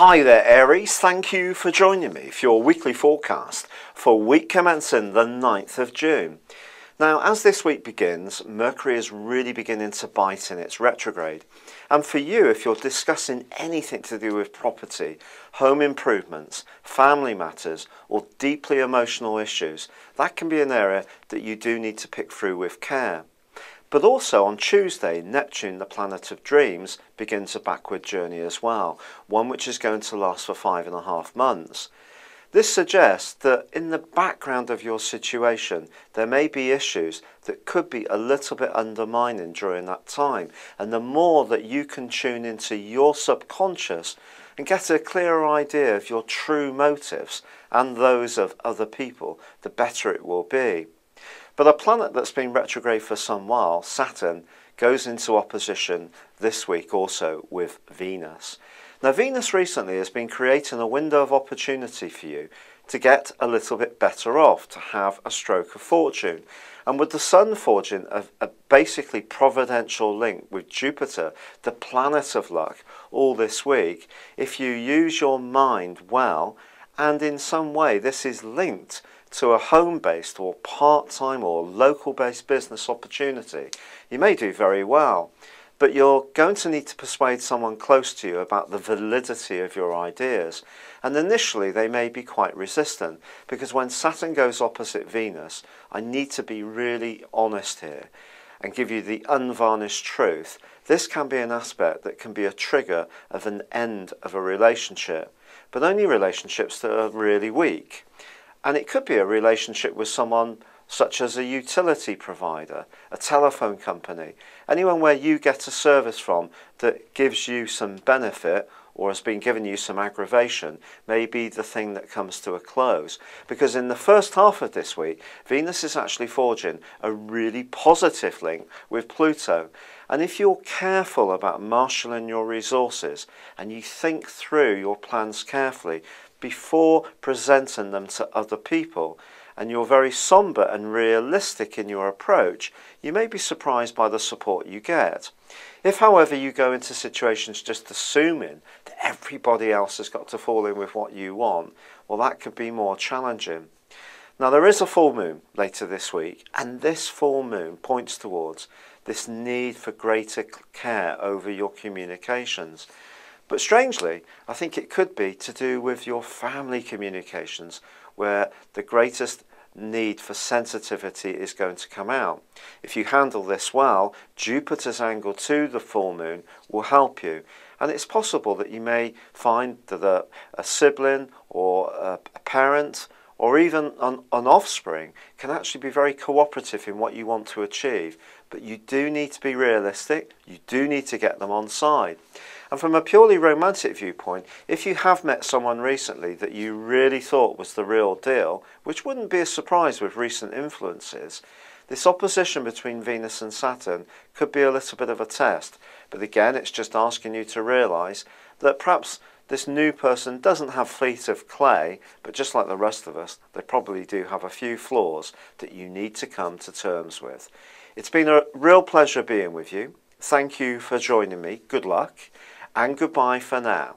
Hi there Aries, thank you for joining me for your weekly forecast for week commencing the 9th of June. Now as this week begins, Mercury is really beginning to bite in its retrograde, and for you, if you're discussing anything to do with property, home improvements, family matters or deeply emotional issues, that can be an area that you do need to pick through with care. But also on Tuesday, Neptune, the planet of dreams, begins a backward journey as well, one which is going to last for 5.5 months. This suggests that in the background of your situation, there may be issues that could be a little bit undermining during that time. And the more that you can tune into your subconscious and get a clearer idea of your true motives and those of other people, the better it will be. But a planet that's been retrograde for some while, Saturn, goes into opposition this week also with Venus. Now Venus recently has been creating a window of opportunity for you to get a little bit better off, to have a stroke of fortune. And with the Sun forging a basically providential link with Jupiter, the planet of luck, all this week, if you use your mind well, and in some way this is linked to a home-based or part-time or local-based business opportunity, you may do very well. But you're going to need to persuade someone close to you about the validity of your ideas. And initially they may be quite resistant, because when Saturn goes opposite Venus, I need to be really honest here and give you the unvarnished truth. This can be an aspect that can be a trigger of an end of a relationship, but only relationships that are really weak. And it could be a relationship with someone such as a utility provider, a telephone company, anyone where you get a service from that gives you some benefit or has been giving you some aggravation, may be the thing that comes to a close. Because in the first half of this week, Venus is actually forging a really positive link with Pluto. And if you're careful about marshalling your resources and you think through your plans carefully before presenting them to other people, and you're very somber and realistic in your approach, you may be surprised by the support you get. If, however, you go into situations just assuming that everybody else has got to fall in with what you want, well, that could be more challenging. Now, there is a full moon later this week, and this full moon points towards this need for greater care over your communications. But strangely, I think it could be to do with your family communications, where the greatest need for sensitivity is going to come out. If you handle this well, Jupiter's angle to the full moon will help you. And it's possible that you may find that a sibling or a parent or even an offspring can actually be very cooperative in what you want to achieve. But you do need to be realistic, you do need to get them on side. And from a purely romantic viewpoint, if you have met someone recently that you really thought was the real deal, which wouldn't be a surprise with recent influences, this opposition between Venus and Saturn could be a little bit of a test. But again, it's just asking you to realise that perhaps this new person doesn't have feet of clay, but just like the rest of us, they probably do have a few flaws that you need to come to terms with. It's been a real pleasure being with you. Thank you for joining me. Good luck and goodbye for now.